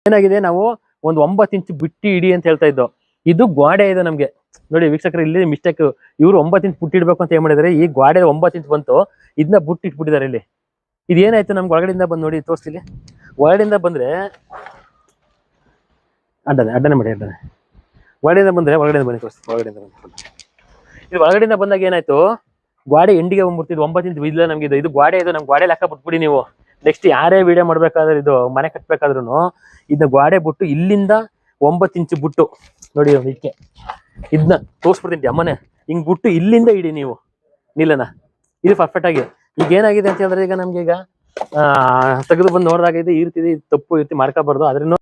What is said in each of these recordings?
ಏನಾಗಿದೆ ನಾವು ಒಂದು 9 ಇಂಚ್ ಬಿಟ್ಟಿ ಇಡಿ ಅಂತ ಹೇಳ್ತಾ ಇದ್ದೋ. ಇದು ಗೋಡೆ ಇದೆ ನಮ್ಗೆ ನೋಡಿ ವೀಕ್ಷಕರು, ಇಲ್ಲಿ ಮಿಸ್ಟೇಕ್. ಇವ್ರು 9 ಇಂಚ್ ಬುಟ್ಟಿ ಇಡ್ಬೇಕು ಅಂತ ಏನ್ ಮಾಡಿದಾರೆ, ಈ ಗೋಡೆ 9 ಇಂಚ್ ಬಂತು, ಇದನ್ನ ಬುಟ್ಟಿ ಇಟ್ಬಿಟ್ಟಿದ್ದಾರೆ. ಇಲ್ಲಿ ಇದೇನಾಯ್ತು, ನಮ್ಗೆ ಒಳಗಡೆಯಿಂದ ಬಂದು ನೋಡಿ ತೋರಿಸ್ತಿಲಿ. ಒಳಗಡೆಯಿಂದ ಬಂದ್ರೆ ಅಡ್ಡನೆ ಮಾಡಿ, ಒಳಗಡೆಯಿಂದ ಬಂದ್ರೆ ಒಳಗಡೆಯಿಂದ ಬನ್ನಿ ತೋರಿಸ್ತೀನಿ. ಒಳಗಡೆಯಿಂದ ಬಂದು ಇದು ಒಳಗಡೆಯಿಂದ ಬಂದಾಗ ಏನಾಯ್ತು, ಗೋಡೆ ಎಂಡಿಗೆ ಬಂದ್ಬಿಡ್ತಿದ್ದು. 9 ಇಂಚ್ ಇಲ್ಲ ನಮ್ಗೆ ಇದು ಗೋಡೆ ಇದು. ನಮ್ ಗೋಡೆ ಲೆಕ್ಕ ಬಿಟ್ಬಿಡಿ ನೀವು. ನೆಕ್ಸ್ಟ್ ಯಾರೇ ವಿಡಿಯೋ ಮಾಡ್ಬೇಕಾದ್ರೆ, ಇದು ಮನೆ ಕಟ್ಬೇಕಾದ್ರೂ ಇದನ್ನ ಗೋಡೆ ಬಿಟ್ಟು ಇಲ್ಲಿಂದ 9 ಇಂಚ್ ಬಿಟ್ಟು ನೋಡಿ ಇದಕ್ಕೆ ಇದನ್ನ ತೋರಿಸ್ಬಿಡ್ತೀನಿ ಅಮ್ಮನೆ. ಹಿಂಗ್ ಬಿಟ್ಟು ಇಲ್ಲಿಂದ ಇಡಿ ನೀವು ನಿಲ್ಲನ. ಇದು ಪರ್ಫೆಕ್ಟ್ ಆಗಿ. ಈಗ ಏನಾಗಿದೆ ಅಂತ ಹೇಳಿದ್ರೆ, ಈಗ ನಮ್ಗೆ ಈಗ ತೆಗೆದು ಬಂದು ನೋಡಿದಾಗ ಇದು ಈ ರೀತಿ ತಪ್ಪು ಈ ರೀತಿ ಮಾಡ್ಕೋಬಾರ್ದು. ಆದ್ರೂ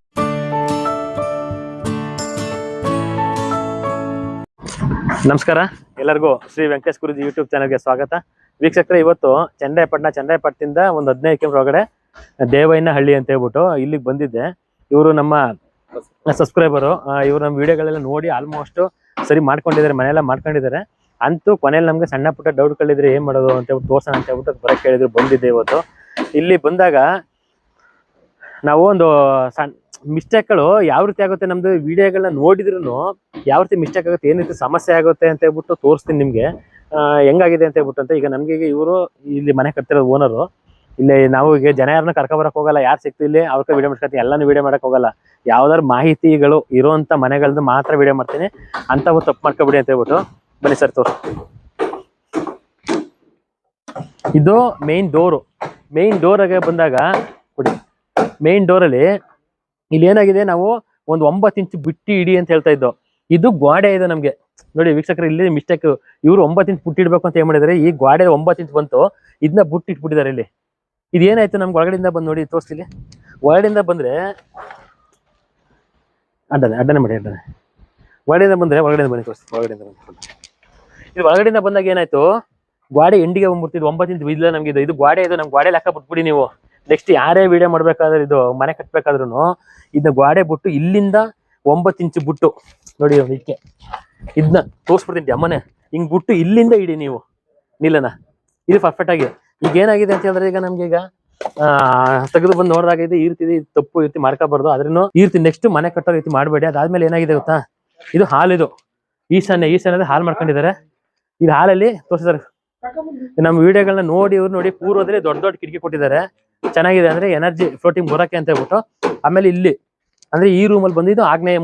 ನಮಸ್ಕಾರ ಎಲ್ಲರಿಗೂ, ಶ್ರೀ ವೆಂಕಟೇಶ್ ಗುರುಜಿ ಯೂಟ್ಯೂಬ್ ಚಾನಲ್ಗೆ ಸ್ವಾಗತ. ವೀಕ್ಷಕರೇ, ಇವತ್ತು ಚನ್ನರಾಯಪಟ್ಟಣದಿಂದ ಒಂದು 15 ಕಿಲೋಮೀಟರ್ ಒಳಗಡೆ ದೇವಯ್ಯನಹಳ್ಳಿ ಅಂತ ಹೇಳ್ಬಿಟ್ಟು ಇಲ್ಲಿಗೆ ಬಂದಿದ್ದೆ. ಇವರು ನಮ್ಮ ಸಬ್ಸ್ಕ್ರೈಬರು. ಇವರು ನಮ್ಮ ವಿಡಿಯೋಗಳೆಲ್ಲ ನೋಡಿ ಆಲ್ಮೋಸ್ಟ್ ಸರಿ ಮಾಡ್ಕೊಂಡಿದ್ದಾರೆ, ಮನೆಯೆಲ್ಲ ಮಾಡ್ಕೊಂಡಿದ್ದಾರೆ. ಅಂತೂ ಕೊನೆಯಲ್ಲಿ ನಮ್ಗೆ ಸಣ್ಣ ಪುಟ್ಟ ಡೌಟ್ಗಳಿದ್ರೆ ಏನ್ ಮಾಡೋದು ಅಂತ ಹೇಳ್ಬಿಟ್ಟು ತೋರ್ಸೋಣ ಅಂತ ಹೇಳ್ಬಿಟ್ಟು ಬರಕ್ಕೆ ಹೇಳಿದ್ರು. ಬಂದಿದ್ದೆ ಇವತ್ತು. ಇಲ್ಲಿ ಬಂದಾಗ ನಾವು ಒಂದು ಸಣ್ಣ ಮಿಸ್ಟೇಕ್ಗಳು ಯಾವ ರೀತಿ ಆಗುತ್ತೆ, ನಮ್ದು ವಿಡಿಯೋಗಳನ್ನ ನೋಡಿದ್ರು ಯಾವ ರೀತಿ ಮಿಸ್ಟೇಕ್ ಆಗುತ್ತೆ, ಏನ್ ರೀತಿ ಸಮಸ್ಯೆ ಆಗುತ್ತೆ ಅಂತ ಹೇಳ್ಬಿಟ್ಟು ತೋರಿಸ್ತೀನಿ ನಿಮ್ಗೆ ಹೆಂಗಾಗಿದೆ ಅಂತ ಹೇಳ್ಬಿಟ್ಟು. ಅಂತ ಈಗ ನಮ್ಗೆ ಇವರು ಇಲ್ಲಿ ಮನೆ ಕಟ್ತಿರೋದು ಓನರು. ಇಲ್ಲಿ ನಾವು ಈಗ ಜನ ಯಾರನ್ನ ಕರ್ಕೊಬರಕ್ ಹೋಗಲ್ಲ, ಯಾರು ಸಿಕ್ತು ಇಲ್ಲಿ ಅವ್ರ ವಿಡಿಯೋ ಮಾಡ್ಕೊತೀನಿ. ಎಲ್ಲಾನು ವಿಡಿಯೋ ಮಾಡಕ್ ಹೋಗಲ್ಲ. ಯಾವ್ದಾದ್ರು ಮಾಹಿತಿಗಳು ಇರುವಂತ ಮನೆಗಳದ್ದು ಮಾತ್ರ ವಿಡಿಯೋ ಮಾಡ್ತೀನಿ. ಅಂತವು ತಪ್ಪು ಮಾಡ್ಕೊಬಿಡಿ ಅಂತ ಹೇಳ್ಬಿಟ್ಟು. ಬನ್ನಿ ಸರ್ ತೋರಿಸ್ತೀನಿ. ಇದು ಮೇನ್ ಡೋರು. ಮೇನ್ ಡೋರಾಗೆ ಬಂದಾಗ ಕೊಡಿ, ಮೇನ್ ಡೋರಲ್ಲಿ ಇಲ್ಲಿ ಏನಾಗಿದೆ, ನಾವು ಒಂದು 9 ಇಂಚ್ ಬಿಟ್ಟಿ ಇಡಿ ಅಂತ ಹೇಳ್ತಾ ಇದ್ದೋ. ಇದು ಗೋಡೆ ಇದೆ ನಮ್ಗೆ ನೋಡಿ ವೀಕ್ಷಕರು, ಇಲ್ಲಿ ಮಿಸ್ಟೇಕ್. ಇವ್ರು 9 ಇಂಚ್ ಬುಟ್ಟಿ ಇಡ್ಬೇಕು ಅಂತ ಏನ್ ಮಾಡಿದಾರೆ, ಈ ಗೋಡೆ 9 ಇಂಚ್ ಬಂತು, ಇದನ್ನ ಬುಟ್ಟಿ ಇಟ್ಬಿಟ್ಟಿದ್ದಾರೆ. ಇಲ್ಲಿ ಇದೇನಾಯ್ತು, ನಮ್ಗೆ ಒಳಗಡೆಯಿಂದ ಬಂದು ನೋಡಿ ತೋರಿಸ್ತಿಲಿ. ಒಳಗಡೆಯಿಂದ ಬಂದ್ರೆ ಅಡ್ಡನೆ ಮಾಡಿ, ಒಳಗಡೆಯಿಂದ ಬಂದ್ರೆ ಒಳಗಡೆಯಿಂದ ಬನ್ನಿ ತೋರಿಸ್ತೀನಿ. ಒಳಗಡೆಯಿಂದ ಬಂದು ಇದು ಒಳಗಡೆಯಿಂದ ಬಂದಾಗ ಏನಾಯ್ತು, ಗೋಡೆ ಎಂಡಿಗೆ ಬಂದ್ಬಿಡ್ತಿದ್ದು. 9 ಇಂಚ್ ಇಲ್ಲ ನಮ್ಗೆ ಇದು ಗೋಡೆ ಇದು. ನಮ್ ಗೋಡೆ ಲೆಕ್ಕ ಬಿಟ್ಬಿಡಿ ನೀವು. ನೆಕ್ಸ್ಟ್ ಯಾರೇ ವಿಡಿಯೋ ಮಾಡ್ಬೇಕಾದ್ರೆ, ಇದು ಮನೆ ಕಟ್ಬೇಕಾದ್ರೂ ಇದನ್ನ ಗೋಡೆ ಬಿಟ್ಟು ಇಲ್ಲಿಂದ 9 ಇಂಚ್ ಬಿಟ್ಟು ನೋಡಿ ಇದಕ್ಕೆ ಇದನ್ನ ತೋರಿಸ್ಬಿಡ್ತೀನಿ ಅಮ್ಮನೆ. ಹಿಂಗ್ ಬಿಟ್ಟು ಇಲ್ಲಿಂದ ಇಡಿ ನೀವು ನಿಲ್ಲನ. ಇದು ಪರ್ಫೆಕ್ಟ್ ಆಗಿ. ಈಗ ಏನಾಗಿದೆ ಅಂತ ಹೇಳಿದ್ರೆ, ಈಗ ನಮ್ಗೆ ಈಗ ತೆಗೆದು ಬಂದು ನೋಡಿದಾಗ ಇದು ಈ ರೀತಿ ತಪ್ಪು ಈ ರೀತಿ ಮಾಡ್ಕೋಬಾರ್ದು. ಆದ್ರೂ ಈ ರೀತಿ ನೆಕ್ಸ್ಟ್ ಮನೆ ಕಟ್ಟೋ ರೀತಿ ಮಾಡಬೇಡಿ. ಅದಾದ್ಮೇಲೆ ಏನಾಗಿದೆ ಗೊತ್ತಾ, ಇದು ಹಾಲ್, ಇದು ಈಶಾನ್ಯ ಹಾಲ್ ಮಾಡ್ಕೊಂಡಿದ್ದಾರೆ. ಇದು ಹಾಲಲ್ಲಿ ತೋರಿಸಿದ್ದಾರೆ. ನಮ್ಮ ವಿಡಿಯೋಗಳನ್ನ ನೋಡಿ ಇವ್ರು ನೋಡಿ ಪೂರ್ವದಲ್ಲಿ ದೊಡ್ಡ ಕಿಟಕಿ ಕೊಟ್ಟಿದ್ದಾರೆ. ಚೆನ್ನಾಗಿದೆ, ಅಂದ್ರೆ ಎನರ್ಜಿ ಫ್ಲೋಟಿಂಗ್ ಬರೋಕೆ ಅಂತ ಹೇಳ್ಬಿಟ್ಟು. ಆಮೇಲೆ ಇಲ್ಲಿ ಅಂದ್ರೆ ಈ ರೂಮಲ್ಲಿ ಬಂದಿದ್ದು ಆಗ್ನೇಯ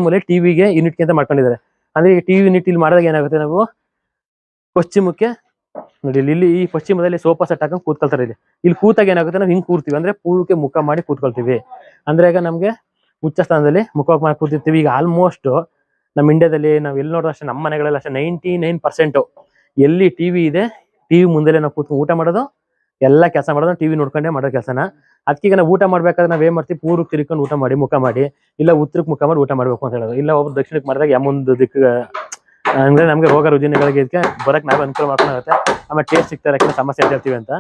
ಮೂಲೆ ಟಿವಿಗೆ ಯೂನಿಟ್ಗೆ ಅಂತ ಮಾಡ್ಕೊಂಡಿದ್ದಾರೆ. ಅಂದ್ರೆ ಈ ಟಿವಿ ಯೂನಿಟ್ ಇಲ್ಲಿ ಮಾಡಿದಾಗ ಏನಾಗುತ್ತೆ, ನಾವು ಪಶ್ಚಿಮಕ್ಕೆ ನೋಡಿ ಇಲ್ಲಿ ಈ ಪಶ್ಚಿಮದಲ್ಲಿ ಸೋಫಾ ಸೆಟ್ ಹಾಕೊಂಡು ಕೂತ್ಕೊಳ್ತಾರೆ. ಇಲ್ಲಿ ಕೂತಾಗ ಏನಾಗುತ್ತೆ, ನಾವು ಹಿಂಗ್ ಕೂರ್ತೀವಿ, ಅಂದ್ರೆ ಪೂರ್ವಕ್ಕೆ ಮುಖ ಮಾಡಿ ಕೂತ್ಕೊಳ್ತೀವಿ. ಅಂದ್ರೆ ಈಗ ನಮ್ಗೆ ಉಚ್ಚ ಸ್ಥಾನದಲ್ಲಿ ಮುಖ ಮಾಡಿ ಕೂತಿರ್ತೀವಿ. ಈಗ ಆಲ್ಮೋಸ್ಟ್ ನಮ್ಮ ಇಂಡಿಯಾದಲ್ಲಿ ನಾವು ಎಲ್ಲಿ ನೋಡೋದು ಅಷ್ಟೇ, ನಮ್ಮ ಮನೆಗಳೆಲ್ಲ ಅಷ್ಟೇ 99% ಎಲ್ಲಿ ಟಿವಿ ಇದೆ, ಟಿವಿ ಮುಂದೆ ನಾವು ಕೂತ್ಕೊಂಡು ಊಟ ಮಾಡೋದು, ಎಲ್ಲ ಕೆಲಸ ಮಾಡೋದು ಟಿವಿ ನೋಡ್ಕೊಂಡೇ ಮಾಡೋ ಕೆಲಸನ. ಅದಕ್ಕೀಗ ನಾವು ಊಟ ಮಾಡ್ಬೇಕಾದ್ರೆ ನಾವ್ ಏನ್ ಮಾಡ್ತೀವಿ, ಪೂರ್ವಕ್ಕೆ ತಿರ್ಕೊಂಡು ಊಟ ಮಾಡಿ ಮುಖ ಮಾಡಿ, ಇಲ್ಲ ಉತ್ತರಕ್ಕೆ ಮುಖ ಮಾಡಿ ಊಟ ಮಾಡ್ಬೇಕು ಅಂತ ಹೇಳೋದು. ಇಲ್ಲ ಒಬ್ರು ದಕ್ಷಿಣಕ್ಕೆ ಮಾಡಿದಾಗ ಯಾಮೊಂದು ದಿಕ್ಕ ಅಂದ್ರೆ ನಮ್ಗೆ ರೋಗ ರುಜಿನಗಳಿಗೆ ಇದಕ್ಕೆ ಬರಕ್ ನಾವೇ ಅನುಕೂಲ ಮಾಡ್ಕೊಂಡಾಗುತ್ತೆ. ಆಮೇಲೆ ಟೇಸ್ಟ್ ಸಿಗ್ತಾರೆ, ಸಮಸ್ಯೆ ಹೇಳ್ತೀವಿ ಅಂತ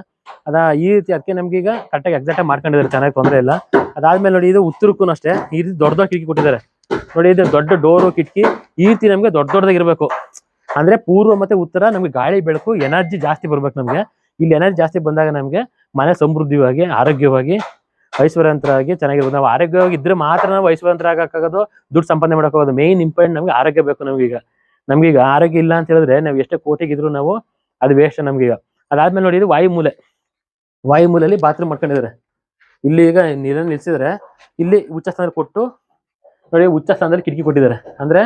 ಈ ರೀತಿ. ಅದಕ್ಕೆ ನಮ್ಗೆ ಈಗ ಕರೆಕ್ಟಾಗಿ ಎಕ್ಸಾಕ್ಟ್ ಮಾಡ್ಕೊಂಡಿದ್ದಾರೆ, ಚೆನ್ನಾಗಿ ತೊಂದರೆ ಇಲ್ಲ. ಅದಾದ್ಮೇಲೆ ನೋಡಿ, ಇದು ಉತ್ತರಕ್ಕೂ ಅಷ್ಟೇ ಈ ರೀತಿ ದೊಡ್ಡ ಕಿಟಕಿ ಕೊಟ್ಟಿದ್ದಾರೆ ನೋಡಿ. ಇದು ದೊಡ್ಡ ಡೋರು ಕಿಟಕಿ ಈ ರೀತಿ ನಮ್ಗೆ ದೊಡ್ಡದಾಗಿರ್ಬೇಕು. ಅಂದ್ರೆ ಪೂರ್ವ ಮತ್ತೆ ಉತ್ತರ ನಮ್ಗೆ ಗಾಳಿ ಬೆಳಕು ಎನರ್ಜಿ ಜಾಸ್ತಿ ಬರ್ಬೇಕು ನಮ್ಗೆ. ಇಲ್ಲಿ ಎನರ್ಜಿ ಜಾಸ್ತಿ ಬಂದಾಗ ನಮ್ಗೆ ಮನೆ ಸಮೃದ್ಧಿಯಾಗಿ, ಆರೋಗ್ಯವಾಗಿ, ಐಶ್ವರ್ಯವಂತರಾಗಿ ಚೆನ್ನಾಗಿರ್ಬೋದು. ನಾವು ಆರೋಗ್ಯವಾಗಿ ಇದ್ರೆ ಮಾತ್ರ ನಾವು ಐಶ್ವರ್ಯವಂತರಾಗಕ್ಕಾಗೋದು, ದುಡ್ಡು ಸಂಪಾದನೆ ಮಾಡೋಕ್ಕಾಗೋದು. ಮೇನ್ ಇಂಪಾರ್ಟೆಂಟ್ ನಮ್ಗೆ ಆರೋಗ್ಯ ಬೇಕು. ನಮ್ಗೀಗ ಆರೋಗ್ಯ ಇಲ್ಲ ಅಂತ ಹೇಳಿದ್ರೆ ನಾವು ಎಷ್ಟೇ ಕೋಟಿಗಿದ್ರು ನಾವು ಅದು ವೇಸ್ಟ್ ನಮ್ಗೀಗ. ಅದಾದ್ಮೇಲೆ ನೋಡಿ, ಇದು ವಾಯುಮೂಲೆಯಲ್ಲಿ ಬಾತ್ರೂಮ್ ಮಾಡ್ಕೊಂಡಿದ್ದಾರೆ. ಇಲ್ಲಿ ಈಗ ನೀರನ್ನು ನಿಲ್ಸಿದ್ರೆ ಇಲ್ಲಿ ಉಚ್ಚ ಸ್ಥಾನದಲ್ಲಿ ಕೊಟ್ಟು ನೋಡಿ, ಉಚ್ಚ ಸ್ಥಾನದಲ್ಲಿ ಕಿಟಕಿ ಕೊಟ್ಟಿದ್ದಾರೆ. ಅಂದ್ರೆ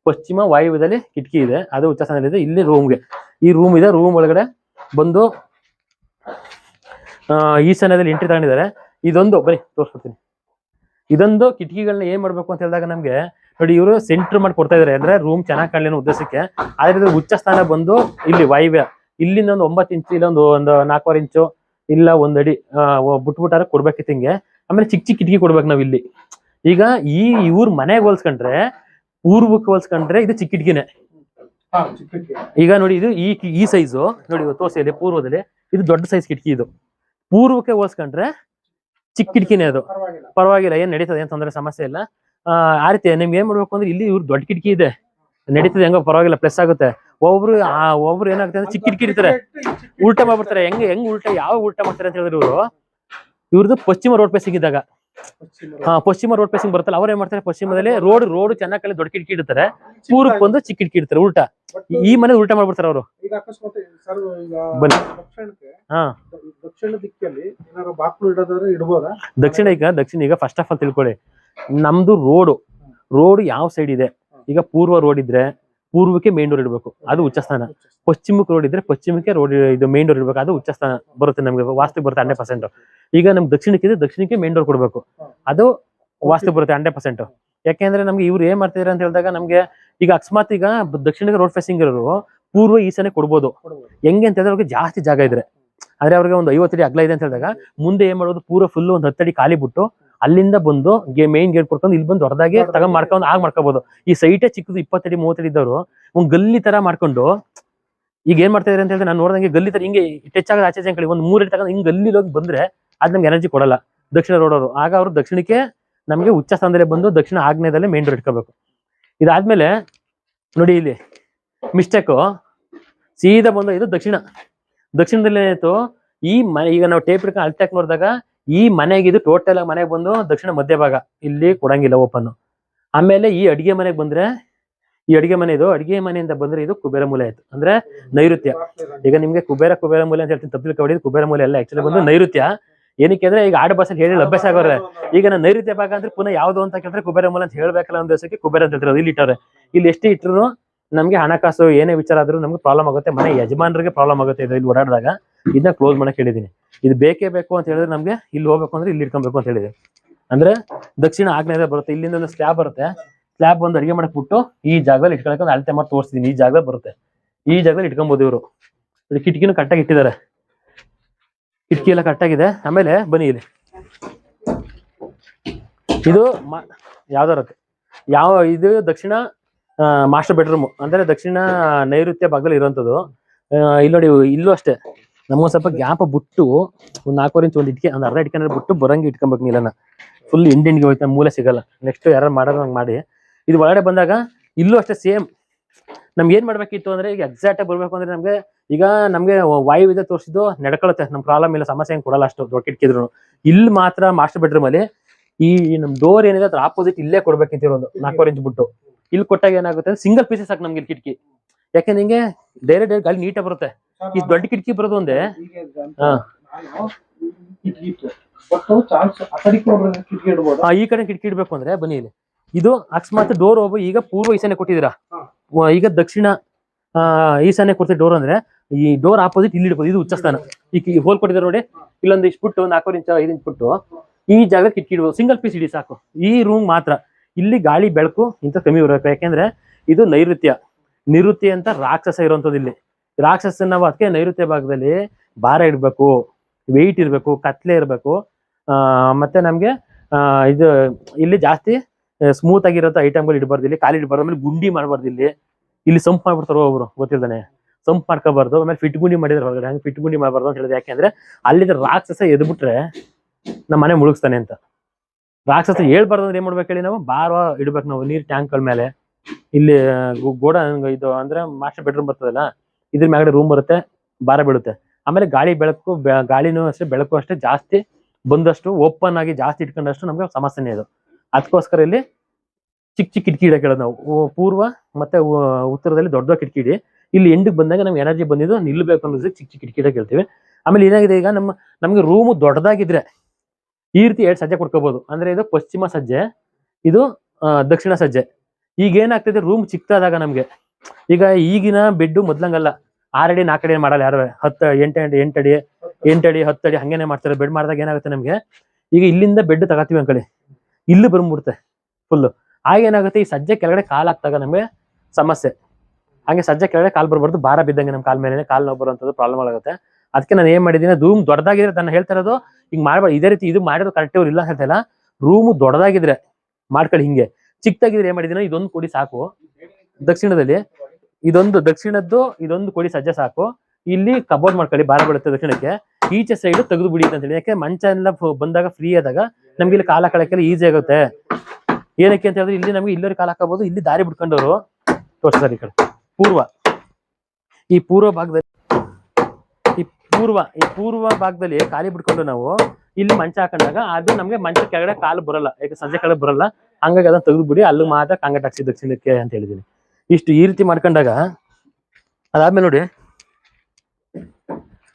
ಪಶ್ಚಿಮ ವಾಯುವ್ಯದಲ್ಲಿ ಕಿಟಕಿ ಇದೆ, ಅದು ಉಚ್ಚ ಸ್ಥಾನದಲ್ಲಿ ಇದೆ. ಇಲ್ಲಿ ರೂಮ್ಗೆ ಈ ರೂಮ್ ಇದೆ. ರೂಮ್ ಒಳಗಡೆ ಬಂದು ಈಶಾನ್ಯದಲ್ಲಿ ಎಂಟ್ರಿ ತಗೊಂಡಿದ್ದಾರೆ. ಇದೊಂದು ಬರೀ ತೋರಿಸ್ಕೊಡ್ತೀನಿ. ಇದೊಂದು ಕಿಟಕಿಗಳನ್ನ ಏನ್ ಮಾಡ್ಬೇಕು ಅಂತ ಹೇಳಿದಾಗ ನಮ್ಗೆ ನೋಡಿ, ಇವರು ಸೆಂಟ್ರ್ ಮಾಡಿ ಕೊಡ್ತಾ ಇದಾರೆ. ಅಂದ್ರೆ ರೂಮ್ ಚೆನ್ನಾಗಿ ಕಾಣಲಿ ಅನ್ನೋ ಉದ್ದೇಶಕ್ಕೆ. ಆದ್ರೆ ಉಚ್ಚ ಸ್ಥಾನ ಬಂದು ಇಲ್ಲಿ ವಾಯುವ್ಯ, ಇಲ್ಲಿಂದ ಒಂದು 9 ಇಂಚು, ಇಲ್ಲ ಒಂದು 4.25 ಇಂಚು, ಇಲ್ಲ 1 ಅಡಿ ಬಿಟ್ಬಿಟ್ಟಾರ ಕೊಡ್ಬೇಕಿತ್ತು ಹಿಂಗೆ. ಆಮೇಲೆ ಚಿಕ್ಕ ಕಿಟಕಿ ಕೊಡ್ಬೇಕು ನಾವ್ ಇಲ್ಲಿ. ಈಗ ಇವ್ರ ಮನೆಗೆ ಹೋಲ್ಸ್ಕೊಂಡ್ರೆ, ಪೂರ್ವಕ್ಕೆ ಹೋಲ್ಸ್ಕೊಂಡ್ರೆ ಇದು ಚಿಕ್ಕ ಕಿಟಕಿನೇ. ಈಗ ನೋಡಿ, ಇದು ಈ ಸೈಜು ನೋಡಿ ತೋರಿಸಿ, ಪೂರ್ವದಲ್ಲಿ ಇದು ದೊಡ್ಡ ಸೈಜ್ ಕಿಟಕಿ. ಇದು ಪೂರ್ವಕ್ಕೆ ಹೋಲ್ಸ್ಕೊಂಡ್ರೆ ಚಿಕ್ಕ ಕಿಟಕಿನೇ. ಅದು ಪರವಾಗಿಲ್ಲ, ಏನ್ ನಡೀತದೆ, ಏನ್ ತೊಂದರೆ ಸಮಸ್ಯೆ ಇಲ್ಲ. ಆ ರೀತಿ ನಿಮ್ಗೆ ಏನ್ ಮಾಡ್ಬೇಕು ಅಂದ್ರೆ, ಇಲ್ಲಿ ಇವ್ರು ದೊಡ್ಡ ಕಿಟಕಿ ಇದೆ, ನಡೀತದೆ, ಹೆಂಗೋ ಪರವಾಗಿಲ್ಲ, ಪ್ಲಸ್ ಆಗುತ್ತೆ. ಒಬ್ರು ಏನಾಗುತ್ತೆ ಅಂದ್ರೆ ಚಿಕ್ಕ ಕಿಟಕಿ ಇರ್ತಾರೆ, ಉಲ್ಟಾ ಮಾಡ್ಬಿಡ್ತಾರೆ. ಹೆಂಗ್ ಉಲ್ಟಾ, ಯಾವ ಉಲ್ಟಾ ಮಾಡ್ತಾರೆ ಅಂತ ಹೇಳಿದ್ರೆ, ಇವ್ರದ್ದು ಪಶ್ಚಿಮ ರೋಡ್ ಪೇಸಿಂಗ್ ಇದ್ದಾಗ ಪಶ್ಚಿಮ ರೋಡ್ ಫೇಸಿಂಗ್ ಬರುತ್ತಲ್ಲ, ಅವ್ರು ಏನ್ ಮಾಡ್ತಾರೆ, ಪಶ್ಚಿಮದಲ್ಲಿ ರೋಡ್ ಚೆನ್ನಾಗಿ ದೊಡ್ಡ ಕಿಟಕಿ ಇಡ್ತಾರೆ, ಪೂರ್ವಕ್ಕೆ ಬಂದು ಚಿಕ್ಕ ಕಿಟಕಿ ಇಡ್ತಾರೆ ಉಲ್ಟಾ. ಈ ಮನೆ ಉಲ್ಟಾ ಮಾಡ್ಬಿಡ್ತಾರೆ ಅವರು. ಈಗ ಅಕಸ್ಮಾತ್ ಸರ್ ಈಗ ಬನ್ನಿ. ದಕ್ಷಿಣ ದಿಕ್ಕಲ್ಲಿ ಏನಾದ್ರು ಬಾಕ್ಲು ಇಡೋದಾದ್ರೆ ಇಡಬಹುದಾ? ದಕ್ಷಿಣ ಈಗ ಫಸ್ಟ್ ಆಫ್ ಆಲ್ ತಿಳ್ಕೊಳ್ಳಿ, ನಮ್ದು ರೋಡ್ ಯಾವ ಸೈಡ್ ಇದೆ. ಈಗ ಪೂರ್ವ ರೋಡ್ ಇದ್ರೆ ಪೂರ್ವಕ್ಕೆ ಮೇನ್ ಡೋರ್ ಇಡಬೇಕು, ಅದು ಉಚ್ಚ ಸ್ಥಾನ. ಪಶ್ಚಿಮಕ್ಕೆ ರೋಡ್ ಇದ್ರೆ ಪಶ್ಚಿಮಕ್ಕೆ ರೋಡ್ ಇದು ಮೇನ್ ಡೋರ್ ಇಡಬೇಕು, ಅದು ಉಚ್ಚ ಸ್ಥಾನ ಬರುತ್ತೆ. ನಮ್ಗೆ ವಾಸ್ತು ಬರುತ್ತೆ 100%. ಈಗ ನಮ್ಗೆ ದಕ್ಷಿಣಕ್ಕೆ ಮೇನ್ ಡೋರ್ ಕೊಡ್ಬೇಕು, ಅದು ವಾಸ್ತು ಬರುತ್ತೆ 100%. ಯಾಕೆಂದ್ರೆ ನಮ್ಗೆ ಇವ್ರು ಏನ್ ಮಾಡ್ತಿದಾರೆ ಅಂತ ಹೇಳಿದಾಗ, ನಮ್ಗೆ ಈಗ ಅಕಸ್ಮಾತ್ ಈಗ ದಕ್ಷಿಣಕ್ಕೆ ರೋಡ್ ಫೇಸಿಂಗ್ ಇರೋರು ಪೂರ್ವ ಈಶಾನ್ಯ ಕೊಡ್ಬೋದು. ಹೆಂಗೆ ಅಂತ ಹೇಳಿದ್ರೆ ಅವ್ರಿಗೆ ಜಾಸ್ತಿ ಜಾಗ ಇದ್ರೆ, ಆದ್ರೆ ಅವ್ರಿಗೆ ಒಂದು 50 ಅಡಿ ಅಗಲ ಇದೆ ಅಂತ ಹೇಳಿದಾಗ ಮುಂದೆ ಏನ್ ಮಾಡೋದು, ಪೂರ ಫುಲ್ ಒಂದು 10 ಅಡಿ ಖಾಲಿ ಬಿಟ್ಟು ಅಲ್ಲಿಂದ ಬಂದು ಮೇನ್ ಗೇಟ್ ಕೊಡ್ಕೊಂಡು ಇಲ್ಲಿ ಬಂದು ಹೊರದಾಗಿ ತಗೊಂಡ್ ಮಾಡ್ಕೊಂಡು ಮಾಡ್ಕೋಬಹುದು. ಈ ಸೈಟೇ ಚಿಕ್ಕದು 20 ಅಡಿ 30 ಅಡಿ ಇದ್ದವರು ಒಂದ್ ಗಲ್ಲಿ ತರ ಮಾಡ್ಕೊಂಡು ಈಗ ಏನ್ ಮಾಡ್ತಾ ಇದಾರೆ ಅಂತ ಹೇಳಿದ್ರೆ, ನಾನು ನೋಡ್ದಂಗೆ ಗಲ್ಲಿ ತರ ಹಿಂಗೆ ಟಚ್ ಆಗದ ಆಚೆ ಕಡೆ ಒಂದು 3 ಅಡಿ ತಗೊಂಡು ಹಿಂಗ್ ಗಲ್ಲಿ ಹೋಗಿ ಬಂದ್ರೆ ಅದ್ ನಮ್ಗೆ ಎನರ್ಜಿ ಕೊಡಲ್ಲ ದಕ್ಷಿಣ ರೋಡ್ ಅವರು. ಆಗ ಅವರು ದಕ್ಷಿಣಕ್ಕೆ ನಮ್ಗೆ ಉಚ್ಚ ಸ್ಥಾನದಲ್ಲಿ ಬಂದು ದಕ್ಷಿಣ ಆಗ್ನೇಯದಲ್ಲೇ ಮೇನ್ ಡೋರ್ ಇಟ್ಕೋಬೇಕು. ಇದಾದ್ಮೇಲೆ ನೋಡಿ ಇಲ್ಲಿ ಮಿಸ್ಟೇಕು, ಸೀದಾ ಬಂದು ಇದು ದಕ್ಷಿಣದಲ್ಲಿ ಏನಾಯ್ತು, ಈ ಮನೆ ಈಗ ನಾವು ಟೇಪ್ ಹಿಡ್ಕೊಂಡು ಅಳ್ತಾಕ್ ನೋಡಿದಾಗ ಈ ಮನೆಗೆ ಇದು ಟೋಟಲ್ ಆಗಿ ಮನೆಗೆ ಬಂದು ದಕ್ಷಿಣ ಮಧ್ಯಭಾಗ ಇಲ್ಲಿ ಕೊಡಂಗಿಲ್ಲ ಓಪನ್. ಆಮೇಲೆ ಈ ಅಡಿಗೆ ಮನೆಗೆ ಬಂದ್ರೆ, ಈ ಅಡಿಗೆ ಮನೆಯಿಂದ ಬಂದ್ರೆ ಇದು ಕುಬೇರ ಮೂಲೆ ಆಯ್ತು, ಅಂದ್ರೆ ನೈಋತ್ಯ. ಈಗ ನಿಮ್ಗೆ ಕುಬೇರ ಮೂಲೆ ಅಂತ ಹೇಳ್ತೀನಿ, ತಪ್ಪು ತಿಳ್ಕೊಬೇಡಿ, ಕುಬೇರ ಮೂಲೆ ಅಲ್ಲ, ಆಕ್ಚುಲಿ ಬಂದು ನೈಋತ್ಯ. ಏನಕ್ಕೆ ಅಂದ್ರೆ ಈಗ ಆಡು ಭಾಷೆಲಿ ಹೇಳಿ ಅಭ್ಯಾಸ ಆಗೋರೆ. ಈಗ ನಾನು ನೈಋತ್ಯ ಭಾಗ ಅಂದ್ರೆ ಪುನಃ ಯಾವ್ದು ಅಂತ ಕೇಳಿದ್ರೆ ಕುಬೇರ ಮೂಲೆ ಅಂತ ಹೇಳ್ಬೇಕಲ್ಲ, ಒಂದು ದಿವಸಕ್ಕೆ ಕುಬೇರ ಅಂತ ಹೇಳ್ತಾರೆ. ಇಲ್ಲಿ ಇಟ್ಟವ್ರೆ, ಇಲ್ಲಿ ಎಷ್ಟು ಇಟ್ಟರು ನಮ್ಗೆ ಹಣಕಾಸು ಏನೇ ವಿಚಾರ ಆದ್ರೂ ನಮ್ಗೆ ಪ್ರಾಬ್ಲಮ್ ಆಗುತ್ತೆ, ಮನೆ ಯಜಮಾನರಿಗೆ ಪ್ರಾಬ್ಲಮ್ ಆಗುತ್ತೆ. ಇದು ಇಲ್ಲಿ ಓಡಾಡಿದಾಗ ಇದನ್ನ ಕ್ಲೋಸ್ ಮಾಡಕ್ ಹೇಳಿದೀನಿ. ಇದು ಬೇಕೇ ಬೇಕು ಅಂತ ಹೇಳಿದ್ರೆ ನಮ್ಗೆ ಇಲ್ಲಿ ಹೋಗ್ಬೇಕು ಅಂದ್ರೆ ಇಲ್ಲಿ ಇಟ್ಕೊಬೇಕು ಅಂತ ಹೇಳಿದೆ. ಅಂದ್ರೆ ದಕ್ಷಿಣ ಆಗ್ನೇಯ ಬರುತ್ತೆ, ಇಲ್ಲಿಂದ ಒಂದು ಸ್ಲ್ಯಾಬ್ ಬರುತ್ತೆ, ಸ್ಲ್ಯಾಬ್ ಬಂದು ಅಡಿಗೆ ಮಾಡಕ್ ಬಿಟ್ಟು ಈ ಜಾಗದಲ್ಲಿ ಇಟ್ಕೊಳಕ್ಕೆ ಒಂದು ಅಳತೆ ಮಾಡಿ ತೋರಿಸ್ತೀನಿ. ಈ ಜಾಗದಲ್ಲಿ ಬರುತ್ತೆ, ಈ ಜಾಗದಲ್ಲಿ ಇಟ್ಕೊಬಹುದು ಇವರು. ಕಿಟಕಿನೂ ಕರೆಕ್ಟಾಗಿ ಇಟ್ಟಿದ್ದಾರೆ, ಕಿಟಕಿ ಎಲ್ಲ ಕರೆಕ್ಟಾಗಿದೆ. ಆಮೇಲೆ ಬನ್ನಿ ಇಲ್ಲಿ ಇದು ಯಾವ್ದಾರತ್ತೆ ಇದು ದಕ್ಷಿಣ ಮಾಸ್ಟರ್ ಬೆಡ್ರೂಮ್, ಅಂದ್ರೆ ದಕ್ಷಿಣ ನೈಋತ್ಯ ಭಾಗದಲ್ಲಿ ಇರುವಂತದ್ದು. ಇಲ್ಲಿ ನೋಡಿ, ಇಲ್ಲೂ ಅಷ್ಟೇ ನಮ್ಗೊಂದ್ ಸ್ವಲ್ಪ ಗ್ಯಾಪ್ ಬಿಟ್ಟು ಒಂದು 4 ಇಂಚ್ ಒಂದು ಇಟ್ಕೆ, ಒಂದು ಅರ್ಧ ಇಟ್ಕೆ ಬಿಟ್ಟು ಬರಂಗಿ ಇಟ್ಕೊಬೇಕು. ನೀಲನ್ನ ಫುಲ್ ಇಂಡಿಗೆ ಹೋಯ್ತಾ, ಮೂಲೆ ಸಿಗಲ್ಲ. ನೆಕ್ಸ್ಟ್ ಯಾರು ಮಾಡೋದು ಮಾಡಿ ಇದು ಒಳಗಡೆ ಬಂದಾಗ ಇಲ್ಲೂ ಅಷ್ಟೇ ಸೇಮ್. ನಮ್ಗೆ ಏನ್ ಮಾಡ್ಬೇಕಿತ್ತು ಅಂದ್ರೆ, ಈಗ ಎಕ್ಸಾಕ್ಟ್ ಆಗಿ ಬರ್ಬೇಕು ಅಂದ್ರೆ ನಮ್ಗೆ ವಾಯು ಇದೆ ತೋರಿಸಿದ್ದು ನಡ್ಕೊಳುತ್ತೆ, ನಮ್ ಪ್ರಾಬ್ಲಮ್ ಇಲ್ಲ, ಸಮಸ್ಯೆ ಹೆಂಗ್ ಕೊಡಲ್ಲ ಅಷ್ಟು ದೊಡ್ಡ ಕಿಟಕಿದ್ರು. ಇಲ್ಲಿ ಮಾತ್ರ ಮಾಸ್ಟರ್ ಬೆಡ್ರೂಮ್ ಅಲ್ಲಿ ಈ ನಮ್ ಡೋರ್ ಏನಿದೆ ಅದ್ರ ಆಪೋಸಿಟ್ ಇಲ್ಲೇ ಕೊಡ್ಬೇಕಿತ್ತಿರೋದು 4 ಇಂಚ್ ಬಿಟ್ಟು. ಇಲ್ಲಿ ಕೊಟ್ಟಾಗ ಏನಾಗುತ್ತೆ ಅಂದ್ರೆ ಸಿಂಗಲ್ ಪೀಸಸ್ ಸಾಕು ನಮ್ಗೆ ಕಿಟಕಿ. ಯಾಕೆ ನಿಂಗೆ ಡೈರೆಕ್ಟ್ ಗಾಳಿ ನೀಟಾಗಿ ಬರುತ್ತೆ. ಈ ದೊಡ್ಡ ಕಿಟಕಿ ಬರೋದು ಒಂದೇ. ಈ ಕಡೆ ಕಿಟಕಿ ಇಡ್ಬೇಕು ಅಂದ್ರೆ ಬನ್ನಿ ಇಲ್ಲಿ, ಇದು ಅಕಸ್ಮಾತ್ ಡೋರ್ ಈಗ ಪೂರ್ವ ಈಶಾನ್ಯ ಕೊಟ್ಟಿದ್ದೀರಾ, ಈಗ ದಕ್ಷಿಣ ಈಶಾನ್ಯ ಕೊಡ್ತೀವಿ ಡೋರ್ ಅಂದ್ರೆ ಈ ಡೋರ್ ಆಪೋಸಿಟ್ ಇಲ್ಲಿ ಇಡ್ಬೋದು, ಇದು ಉಚ್ಚಸ್ಥಾನ. ಈ ಹೋಲ್ ಕೊಟ್ಟಿದ್ದಾರೆ ನೋಡಿ, ಇಲ್ಲೊಂದು ಇಷ್ಟು ಬಿಟ್ಟು 4 ಇಂಚ್ 5 ಇಂಚ್ ಬಿಟ್ಟು ಈ ಜಾಗ ಕಿಟಕಿ ಇಡ್ಬೋದು, ಸಿಂಗಲ್ ಪೀಸ್ ಇಡಿ ಸಾಕು. ಈ ರೂಮ್ ಮಾತ್ರ ಇಲ್ಲಿ ಗಾಳಿ ಬೆಳಕು ಇಂತ ಕಮ್ಮಿ ಬರಬೇಕು. ಯಾಕೆಂದ್ರೆ ಇದು ನಿವೃತ್ತಿ ಅಂತ ರಾಕ್ಷಸ ಇರುವಂತದ್ದು. ಇಲ್ಲಿ ರಾಕ್ಷಸ ನಾವು ಅದಕ್ಕೆ ನೈಋತ್ಯ ಭಾಗದಲ್ಲಿ ಭಾರ ಇಡ್ಬೇಕು, ವೆಯ್ಟ್ ಇರ್ಬೇಕು, ಕತ್ಲೆ ಇರ್ಬೇಕು. ಮತ್ತೆ ನಮ್ಗೆ ಇದು ಇಲ್ಲಿ ಜಾಸ್ತಿ ಸ್ಮೂತ್ ಆಗಿರೋ ಐಟಮ್ಗಳು ಇಡಬಾರ್ದು, ಇಲ್ಲಿ ಖಾಲಿ ಇಡಬಾರ್ದು. ಆಮೇಲೆ ಗುಂಡಿ ಮಾಡಬಾರ್ದು, ಇಲ್ಲಿ ಸಂಪ್ ಮಾಡ್ಬಿಡ್ತಾರೋ ಒಬ್ರು ಗೊತ್ತಿಲ್ದಾನೆ, ಸಂಪ್ ಮಾಡ್ಕೋಬಾರ್ದು. ಆಮೇಲೆ ಫಿಟ್ ಗುಂಡಿ ಮಾಡಿದ್ರೆ ಹೊರಗಡೆ, ಹಂಗೆ ಫಿಟ್ ಗುಂಡಿ ಮಾಡಬಾರ್ದು ಅಂತ ಹೇಳಿದ್ರೆ, ಯಾಕೆಂದ್ರೆ ಅಲ್ಲಿದ್ದ ರಾಕ್ಷಸ ಎದ್ಬಿಟ್ರೆ ನಮ್ಮ ಮನೆ ಮುಳುಗಿಸ್ತಾನೆ ಅಂತ. ರಾಕ್ಷಸ ಹೇಳ್ಬಾರ್ದು ಅಂದ್ರೆ ಏನ್ ಮಾಡ್ಬೇಕು ಹೇಳಿ, ನಾವು ಭಾರ ಇಡ್ಬೇಕು. ನಾವು ನೀರ್ ಟ್ಯಾಂಕ್ಗಳ ಮೇಲೆ ಇಲ್ಲಿ ಗೋಡ ಇದು ಅಂದ್ರೆ ಮಾಸ್ಟರ್ ಬೆಡ್ರೂಮ್ ಬರ್ತದಲ್ಲ, ಇದ್ರ ಮ್ಯಾಗಡೆ ರೂಮ್ ಬರುತ್ತೆ, ಭಾರ ಬೀಳುತ್ತೆ. ಆಮೇಲೆ ಗಾಳಿನೂ ಅಷ್ಟೇ, ಬೆಳಕು ಅಷ್ಟೇ ಜಾಸ್ತಿ ಬಂದಷ್ಟು ಓಪನ್ ಆಗಿ ಜಾಸ್ತಿ ಇಟ್ಕೊಂಡಷ್ಟು ನಮ್ಗೆ ಸಮಸ್ಯೆನೇ ಇದು. ಅದಕ್ಕೋಸ್ಕರ ಇಲ್ಲಿ ಚಿಕ್ಕ ಕಿಟಕಿ ಇಡಕ್ಕೆ ಹೇಳೋದು ನಾವು. ಪೂರ್ವ ಮತ್ತೆ ಉತ್ತರದಲ್ಲಿ ದೊಡ್ಡ ಕಿಟಕಿ ಇಡಿ. ಇಲ್ಲಿ ಎಂಡಿಗೆ ಬಂದಾಗ ನಮ್ಗೆ ಎನರ್ಜಿ ಬಂದಿದ್ದು ನಿಲ್ಬೇಕು ಅನ್ನೋದು ಚಿಕ್ಕ ಕಿಟಕಿ ಇಡಕ್ಕೆ ಹೇಳ್ತೀವಿ. ಆಮೇಲೆ ಏನಾಗಿದೆ, ಈಗ ನಮ್ಗೆ ರೂಮ್ ದೊಡ್ಡದಾಗಿದ್ರೆ ಈ ರೀತಿ 2 ಸಜ್ಜೆ ಕೊಡ್ಕೋಬಹುದು. ಅಂದ್ರೆ ಇದು ಪಶ್ಚಿಮ ಸಜ್ಜೆ, ಇದು ದಕ್ಷಿಣ ಸಜ್ಜೆ. ಈಗ ಏನಾಗ್ತದೆ, ರೂಮ್ ಚಿಕ್ಕದಾದಾಗ ನಮ್ಗೆ ಈಗ ಈಗಿನ ಬೆಡ್ ಮೊದ್ಲಂಗಲ್ಲ 6 ಅಡಿ 4 ಅಡಿ ಮಾಡಲ್ಲ ಯಾರು, 8 ಅಡಿ 10 ಅಡಿ ಹಂಗೇನೆ ಮಾಡ್ತಾರೆ. ಬೆಡ್ ಮಾಡಿದಾಗ ಏನಾಗುತ್ತೆ ನಮ್ಗೆ, ಈಗ ಇಲ್ಲಿಂದ ಬೆಡ್ ತಗೋತೀವಿ ಅನ್ಕೊಳ್ಳಿ, ಇಲ್ಲಿ ಬಂದ್ಬಿಡುತ್ತೆ ಫುಲ್. ಆಗೇನಾಗುತ್ತೆ, ಈ ಸಜ್ಜೆ ಕೆಳಗಡೆ ಕಾಲ್ ಹಾಕ್ದಾಗ ನಮ್ಗೆ ಸಮಸ್ಯೆ. ಹಾಗೆ ಸಜ್ಜೆ ಕೆಳಗಡೆ ಕಾಲ್ ಬರ್ಬಾರ್ದು, ಭಾರ ಬಿದ್ದಂಗೆ ನಮ್ಮ ಕಾಲ್ ಮೇಲೆ ಕಾಲ್ ನೋವು ಬರುವಂತದ್ದು ಪ್ರಾಬ್ಲಮ್ ಆಗುತ್ತೆ. ಅದಕ್ಕೆ ನಾನು ಏನ್ ಮಾಡಿದ್ದೀನಿ, ರೂಮ್ ದೊಡ್ಡದಾಗಿದ್ರೆ ನಾನು ಹೇಳ್ತಾ ಇರೋದು ಹಿಂಗ್ ಮಾಡ್ಬಾರ್ದು. ಇದೇ ರೀತಿ ಇದು ಮಾಡಿರೋದು ಕರೆಕ್ಟ್ ಇಲ್ಲ ಅಂತ ಹೇಳ್ತಾ ಇಲ್ಲ. ರೂಮ್ ದೊಡ್ಡದಾಗಿದ್ರೆ ಮಾಡ್ಕೊಳ್ಳಿ, ಹಿಂಗೆ ಚಿಕ್ಕದಾಗಿದ್ರೆ ಏನ್ ಮಾಡಿದೀನಿ, ಇದೊಂದು ಕೊಡಿ ಸಾಕು. ದಕ್ಷಿಣದಲ್ಲಿ ಇದೊಂದು ಕೊಡಿ ಸಜ್ಜೆ ಸಾಕು. ಇಲ್ಲಿ ಕಬೋರ್ಡ್ ಮಾಡ್ಕೊಳ್ಳಿ, ಭಾರ ಬೀಳುತ್ತೆ ದಕ್ಷಿಣಕ್ಕೆ. ಈಚೆ ಸೈಡ್ ತೆಗೆದು ಬಿಡಿ ಅಂತ ಹೇಳಿ, ಯಾಕೆ ಮಂಚ ಎಲ್ಲ ಬಂದಾಗ ಫ್ರೀ ಆದಾಗ ನಮ್ಗೆ ಇಲ್ಲಿ ಕಾಲ ಹಾಕಕ್ಕೆಲ್ಲ ಈಸಿ ಆಗುತ್ತೆ. ಏನಕ್ಕೆ ಅಂತ ಹೇಳಿದ್ರೆ, ಇಲ್ಲಿ ನಮ್ಗೆ ಇಲ್ಲರಿ ಕಾಲ ಹಾಕಬಹುದು, ಇಲ್ಲಿ ದಾರಿ ಬಿಟ್ಕೊಂಡವರು ತೋರಿಸ್ತಾರೆ. ಈ ಕಡೆ ಈ ಪೂರ್ವ ಭಾಗದಲ್ಲಿ ಖಾಲಿ ಬಿಟ್ಕೊಂಡು ನಾವು ಇಲ್ಲಿ ಮಂಚ ಹಾಕೊಂಡಾಗ ಅದು ನಮ್ಗೆ ಮಂಚ ಕೆಳಗಡೆ ಕಾಲು ಬರಲ್ಲ, ಯಾಕೆ ಸಂಜೆ ಕೆಳಗೆ ಬರಲ್ಲ. ಹಂಗಾಗಿ ಅದನ್ನ ತೆಗೆದ್ಬಿಡಿ, ಅಲ್ಲಿ ಮಾತ್ರ ಕಾಂಕ್ರೀಟ್ ಹಾಕ್ಸಿ ದಕ್ಷಿಣಕ್ಕೆ ಅಂತ ಹೇಳಿದೀನಿ. ಇಷ್ಟು ಈ ರೀತಿ ಮಾಡ್ಕೊಂಡಾಗ ಅದಾದ್ಮೇಲೆ ನೋಡಿ,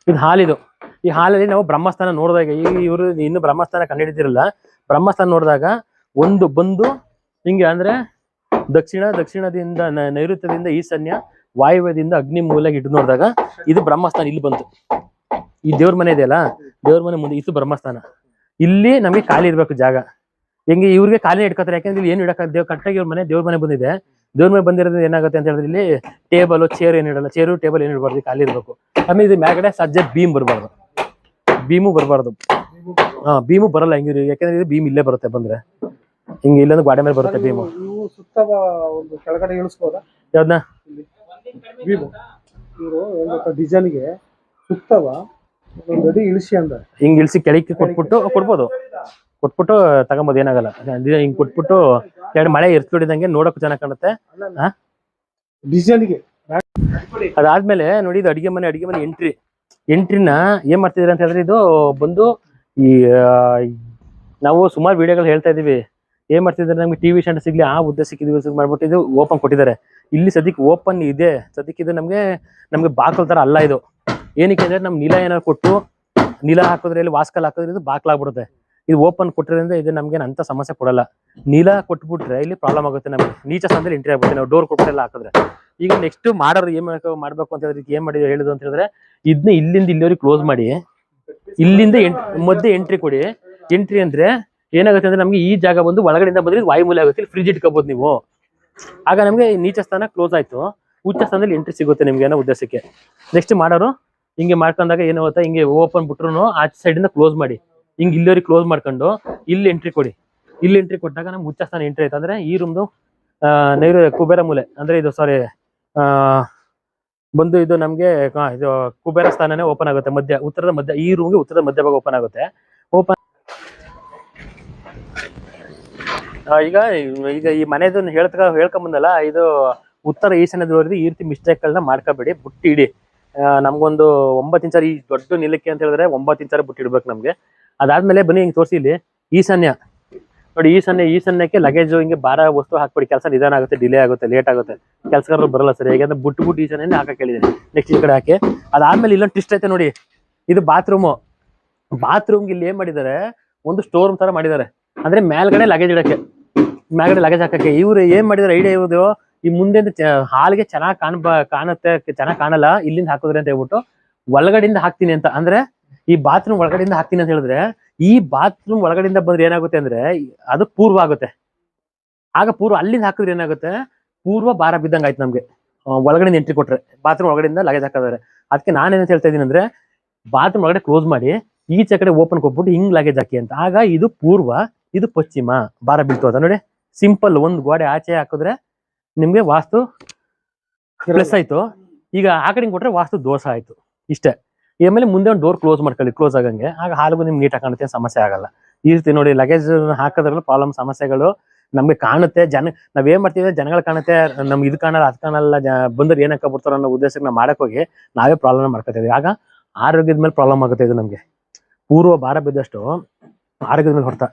ಇದು ಹಾಲಿದು. ಈ ಹಾಲಲ್ಲಿ ನಾವು ಬ್ರಹ್ಮಸ್ಥಾನ ನೋಡಿದಾಗ, ಈಗ ಇವರು ಇನ್ನು ಬ್ರಹ್ಮಸ್ಥಾನ ಕಂಡುಹಿಡಿದಿರಲ್ಲ, ಬ್ರಹ್ಮಸ್ಥಾನ ನೋಡಿದಾಗ ಒಂದು ಬಂದು ಹಿಂಗೆ ಅಂದ್ರೆ ದಕ್ಷಿಣದಿಂದ ನೈಋತ್ಯದಿಂದ ಈಶಾನ್ಯ, ವಾಯುವ್ಯದಿಂದ ಅಗ್ನಿ ಮೂಲೆಗೆ ಇಟ್ಟು ನೋಡಿದಾಗ ಇದು ಬ್ರಹ್ಮಸ್ಥಾನ ಇಲ್ಲಿ ಬಂತು. ಈ ದೇವ್ರ ಮನೆ ಇದೆಯಲ್ಲ, ದೇವ್ರ ಮನೆ ಮುಂದೆ ಇದು ಬ್ರಹ್ಮಸ್ಥಾನ. ಇಲ್ಲಿ ನಮಗೆ ಖಾಲಿ ಇರ್ಬೇಕು ಜಾಗ. ಹೆಂಗೆ ಇವ್ರಿಗೆ ಖಾಲಿ ಇಟ್ಕೋತಾರೆ, ಯಾಕಂದ್ರೆ ಇಲ್ಲಿ ಏನು ಇಡಕ ಕರೆಕ್ಟಾಗಿ ಇವ್ರ ಮನೆ ದೇವ್ರ ಮನೆ ಬಂದಿದೆ. ದೇವ್ರ ಮನೆ ಬಂದಿರೋದು ಏನಾಗುತ್ತೆ ಅಂತ ಹೇಳಿದ್ರೆ, ಇಲ್ಲಿ ಟೇಬಲ್ ಚೇರ್ ಏನು ಇಡಲ್ಲ, ಚೇರು ಟೇಬಲ್ ಏನು ಇಡಬಾರ್ದು, ಖಾಲಿ ಇರಬೇಕು. ಆಮೇಲೆ ಇದು ಮ್ಯಾಗಡೆ ಸಜ್ಜೆ ಬೀಮ್ ಬರಬಾರ್ದು, ಬೀಮು ಬರಬಾರ್ದು. ಬೀಮು ಬರಲ್ಲ ಹಿಂಗಿರಿ, ಯಾಕಂದ್ರೆ ಇದು ಬೀಮ್ ಇಲ್ಲೇ ಬರುತ್ತೆ ಬಂದ್ರೆ, ಹಿಂಗೆ ಇಲ್ಲಂದ್ರೆ ಗೋಡೆ ಮೇಲೆ ಬರುತ್ತೆ ಬೀಮು. ಇವು ಸುತ್ತ ಒಂದು ಕೆಳಗಡೆ ಇಳಿಸ್ಬೋದಾ ಯಾವ್ದನ್ನ ಬೀಮು? ಇವರು ಡಿಸೈನ್ಗೆ ಸುತ್ತವ ಒಂದು ಅಡಿ ಇಳಿಸಿ ಅಂದ, ಹಿಂಗ್ ಇಳಿಸಿ ಕೆಳಕ್ಕೆ ಕೊಟ್ಬಿಟ್ಟು ತಗೊಂಬೋದು, ಏನಾಗಲ್ಲ. ಹಿಂಗ್ ಕೊಟ್ಬಿಟ್ಟು ಎರಡು ಮಳೆ ಎರ್ಸ್ಬಿಡಿದಂಗೆ ನೋಡಕ್ ಚೆನ್ನಾಗ್ ಕಾಣುತ್ತೆ. ಡಿಸೈನ್ಗೆ ಅದಾದ್ಮೇಲೆ ನೋಡಿ, ಇದು ಅಡಿಗೆ ಮನೆ ಎಂಟ್ರಿನ ಏನ್ ಮಾಡ್ತಿದ್ದೀರಾ ಅಂತ ಹೇಳಿದ್ರೆ, ಇದು ಬಂದು ಈ ನಾವು ಸುಮಾರು ವಿಡಿಯೋಗಳು ಹೇಳ್ತಾ ಇದೀವಿ, ಏನ್ ಮಾಡ್ತಿದ್ದಾರೆ ನಮ್ಗೆ ಟಿವಿ ಸ್ಟ್ಯಾಂಡ್ ಸಿಗ್ಲಿ ಆ ಉದ್ದೇಶಕ್ಕೆ ಇದು ಮಾಡ್ಬಿಟ್ಟು ಇದು ಓಪನ್ ಕೊಟ್ಟಿದ್ದಾರೆ. ಇಲ್ಲಿ ಸದ್ಯಕ್ಕೆ ಓಪನ್ ಇದೆ, ಸದ್ಯಕ್ಕೆ ಇದು ನಮ್ಗೆ ಬಾಕಲ್ ತರ ಅಲ್ಲ. ಇದು ಏನಕ್ಕೆ ಅಂದ್ರೆ ನಮ್ ನೀಲ ಏನಾದ್ರು ಕೊಟ್ಟು ನೀಲ ಹಾಕಿದ್ರೆ, ಇಲ್ಲಿ ವಾಸ್ಕಲ್ ಹಾಕಿದ್ರೆ ಇದು ಬಾಕ್ಲಾಗ್ಬಿಡುತ್ತೆ. ಇದು ಓಪನ್ ಕೊಟ್ಟಿರೋದ್ರಿಂದ ಇದು ನಮ್ಗೆ ಅಂತ ಸಮಸ್ಯೆ ಕೊಡಲ್ಲ. ನೀಲ ಕೊಟ್ಬಿಟ್ರೆ ಇಲ್ಲಿ ಪ್ರಾಬ್ಲಮ್ ಆಗುತ್ತೆ ನಮ್ಗೆ, ನೀಚ ಸ್ಥಾನದಲ್ಲಿ ಎಂಟ್ರಿ ಆಗುತ್ತೆ ನಾವು ಡೋರ್ ಕೊಟ್ಟೆಲ್ಲ ಹಾಕಿದ್ರೆ. ಈಗ ನೆಕ್ಸ್ಟ್ ಮಾಡೋರು ಏನ್ ಮಾಡ್ಬೇಕು ಅಂತ ಹೇಳಿದ್ರೆ, ಏನ್ ಮಾಡಿ ಹೇಳಿದ್ರು ಅಂತ ಹೇಳಿದ್ರೆ, ಇದನ್ನ ಇಲ್ಲಿಂದ ಇಲ್ಲಿವರೆಗೆ ಕ್ಲೋಸ್ ಮಾಡಿ, ಇಲ್ಲಿಂದ ಮಧ್ಯೆ ಎಂಟ್ರಿ ಕೊಡಿ. ಎಂಟ್ರಿ ಅಂದ್ರೆ ಏನಾಗುತ್ತೆ ಅಂದ್ರೆ, ನಮ್ಗೆ ಈ ಜಾಗ ಬಂದು ಒಳಗಡೆಯಿಂದ ಬಂದ್ರೆ ವಾಯುಮೂಲೆ ಆಗುತ್ತೆ, ಇಲ್ಲಿ ಫ್ರಿಜ್ ಇಟ್ಕೋಬಹುದು ನೀವು. ಆಗ ನಮ್ಗೆ ನೀಚ ಸ್ಥಾನ ಕ್ಲೋಸ್ ಆಯ್ತು, ಉಚ್ಚ ಸ್ಥಾನದಲ್ಲಿ ಎಂಟ್ರಿ ಸಿಗುತ್ತೆ ನಿಮ್ಗೆ ಅನ್ನೋ ಉದ್ದೇಶಕ್ಕೆ. ನೆಕ್ಸ್ಟ್ ಮಾಡೋರು ಹಿಂಗೆ ಮಾಡ್ಕೊಂಡಾಗ ಏನಾಗುತ್ತೆ, ಹಿಂಗೆ ಓಪನ್ ಬಿಟ್ರು ಆಚೆ ಸೈಡ್ ಇಂದ ಕ್ಲೋಸ್ ಮಾಡಿ, ಹಿಂಗೆ ಇಲ್ಲಿವರೆಗೆ ಕ್ಲೋಸ್ ಮಾಡ್ಕೊಂಡು ಇಲ್ಲಿ ಎಂಟ್ರಿ ಕೊಡಿ. ಇಲ್ಲಿ ಎಂಟ್ರಿ ಕೊಟ್ಟಾಗ ನಮ್ಗೆ ಉಚ್ಚ ಸ್ಥಾನ ಎಂಟ್ರಿ ಆಯ್ತು ಅಂದ್ರೆ, ಈ ರೂಮ್ದು ಕುಬೇರ ಮೂಲೆ ಅಂದ್ರೆ ಇದು ಬಂದು ಇದು ನಮ್ಗೆ ಇದು ಕುಬೇರ ಸ್ಥಾನನೇ ಓಪನ್ ಆಗುತ್ತೆ, ಉತ್ತರದ ಮಧ್ಯ, ಈ ರೂಮ್ಗೆ ಉತ್ತರದ ಮಧ್ಯಭಾಗ ಓಪನ್ ಆಗುತ್ತೆ. ಈಗ ಈ ಮನೆದನ್ನ ಹೇಳ್ಕೊಂಬಂದಲ್ಲ, ಇದು ಉತ್ತರ ಈಶಾನ್ಯದವರೆದು ಈ ರೀತಿ ಮಿಸ್ಟೇಕ್ ಗಳನ್ನ ಮಾಡ್ಕೋಬೇಡಿ, ಬುಟ್ಟಿ ಇಡಿ. ನಮ್ಗೊಂದು 9 ಇಂಚರ ಈ ದೊಡ್ಡ ನಿಲಕ್ಕೆ ಅಂತ ಹೇಳಿದ್ರೆ 9 ಇಂಚರ ಬುಟ್ಟಿ ಇಡ್ಬೇಕು ನಮ್ಗೆ. ಅದಾದ್ಮೇಲೆ ಬನ್ನಿ ಹಿಂಗೆ ತೋರಿಸಿ, ಇಲ್ಲಿ ಈಶಾನ್ಯ ನೋಡಿ, ಈಶಾನ್ಯಕ್ಕೆ ಲಗೇಜ್ ಹಿಂಗೆ ಭಾರ ವಸ್ತು ಹಾಕ್ಬಿಡಿ, ಕೆಲಸ ನಿಧಾನ ಆಗುತ್ತೆ, ಡಿಲೇ ಆಗುತ್ತೆ, ಲೇಟ್ ಆಗುತ್ತೆ, ಕೆಲಸಗಾರರು ಬರಲ್ಲ ಸರಿ. ಯಾಕಂದ್ರೆ ಬುಟ್ಟು ಈಶಾನ್ಯ ಹಾಕಕ್ಕೆ ಹೇಳಿದ್ದೀನಿ. ನೆಕ್ಸ್ಟ್ ಈ ಕಡೆ ಹಾಕಿ, ಅದಾದ್ಮೇಲೆ ಇಲ್ಲೊಂದು ಟ್ವಿಸ್ಟ್ ಐತೆ ನೋಡಿ, ಇದು ಬಾತ್ರೂಮ್ಗೆ ಇಲ್ಲಿ ಏನ್ ಮಾಡಿದ್ದಾರೆ, ಒಂದು ಸ್ಟೋರ್ ರೂಮ್ ತರ ಮಾಡಿದ್ದಾರೆ. ಅಂದ್ರೆ ಮೇಲ್ಗಡೆ ಲಗೇಜ್ ಇಡಕ್ಕೆ, ಮೇಲ್ಗಡೆ ಲಗೇಜ್ ಹಾಕಕ್ಕೆ. ಇವ್ರು ಏನ್ ಮಾಡಿದಾರೆ ಐಡಿಯಾ ಇರೋದು, ಈ ಮುಂದೆ ಹಾಲ್ಗೆ ಚೆನ್ನಾಗಿ ಕಾಣುತ್ತೆ, ಚೆನ್ನಾಗಿ ಕಾಣಲ್ಲ ಇಲ್ಲಿಂದ ಹಾಕಿದ್ರೆ ಅಂತ ಹೇಳ್ಬಿಟ್ಟು ಒಳಗಡೆಯಿಂದ ಹಾಕ್ತೀನಿ ಅಂತ. ಅಂದ್ರೆ ಈ ಬಾತ್ರೂಮ್ ಒಳಗಡೆಯಿಂದ ಹಾಕ್ತೀನಿ ಅಂತ ಹೇಳಿದ್ರೆ, ಈ ಬಾತ್ರೂಮ್ ಒಳಗಡೆಯಿಂದ ಬಂದ್ರೆ ಏನಾಗುತ್ತೆ ಅಂದ್ರೆ, ಅದು ಪೂರ್ವ ಆಗುತ್ತೆ. ಆಗ ಅಲ್ಲಿಂದ ಹಾಕಿದ್ರೆ ಏನಾಗುತ್ತೆ, ಪೂರ್ವ ಭಾರ ಬಿದ್ದಂಗೆ ಆಯ್ತು ನಮ್ಗೆ. ಒಳಗಡೆ ಎಂಟ್ರಿ ಕೊಟ್ರೆ ಬಾತ್ರೂಮ್ ಒಳಗಡೆಯಿಂದ ಲಗೇಜ್ ಹಾಕಿದ್ರೆ, ಅದಕ್ಕೆ ನಾನೇನಂತ ಹೇಳ್ತಾ ಇದೀನಿ ಅಂದ್ರೆ, ಬಾತ್ರೂಮ್ ಒಳಗಡೆ ಕ್ಲೋಸ್ ಮಾಡಿ, ಈಚೆ ಕಡೆ ಓಪನ್ ಕೊಟ್ಬಿಟ್ಟು ಹಿಂಗ್ ಲಗೇಜ್ ಹಾಕಿ ಅಂತ. ಆಗ ಇದು ಪೂರ್ವ, ಇದು ಪಶ್ಚಿಮ, ಭಾರ ಬೀಳ್ತದ ನೋಡಿ. ಸಿಂಪಲ್, ಒಂದು ಗೋಡೆ ಆಚೆ ಹಾಕಿದ್ರೆ ನಿಮ್ಗೆ ವಾಸ್ತು ಪ್ಲಸ್ ಆಯ್ತು. ಈಗ ಆ ಕಡೆ ಕೊಟ್ರೆ ವಾಸ್ತು ದೋಷ ಆಯ್ತು, ಇಷ್ಟೇ. ಆಮೇಲೆ ಮುಂದೆ ಒಂದು ಡೋರ್ ಕ್ಲೋಸ್ ಮಾಡ್ಕೊಳ್ಳಿ, ಕ್ಲೋಸ್ ಆಗಂಗೆ. ಆಗ ಹಾಲು ನಿಮ್ಗೆ ನೀಟಾಗಿ ಕಾಣುತ್ತೆ, ಸಮಸ್ಯೆ ಆಗಲ್ಲ. ಈ ರೀತಿ ನೋಡಿ, ಲಗೇಜ್ ಹಾಕೋದ್ರಲ್ಲೂ ಪ್ರಾಬ್ಲಮ್, ಸಮಸ್ಯೆಗಳು ನಮ್ಗೆ ಕಾಣುತ್ತೆ. ನಾವೇನ್ ಮಾಡ್ತೀವಿ, ಜನಗಳು ಕಾಣುತ್ತೆ, ನಮ್ಗೆ ಇದು ಕಾಣಲ್ಲ, ಅದು ಕಾಣಲ್ಲ, ಬಂದ್ರೆ ಏನಕ್ಕ ಬಿಡ್ತಾರ ಅನ್ನೋ ಉದ್ದೇಶಕ್ಕೆ ನಾವು ಮಾಡಕ್ ಹೋಗಿ ನಾವೇ ಪ್ರಾಬ್ಲಮ್ ಮಾಡ್ಕೊತೀವಿ. ಆಗ ಆರೋಗ್ಯದ ಮೇಲೆ ಪ್ರಾಬ್ಲಮ್ ಆಗುತ್ತೆ. ಇದು ನಮ್ಗೆ ಪೂರ್ವ ಭಾರ ಬಿದ್ದಷ್ಟು ಆರೋಗ್ಯದ ಮೇಲೆ ಹೊಡ್ತಾ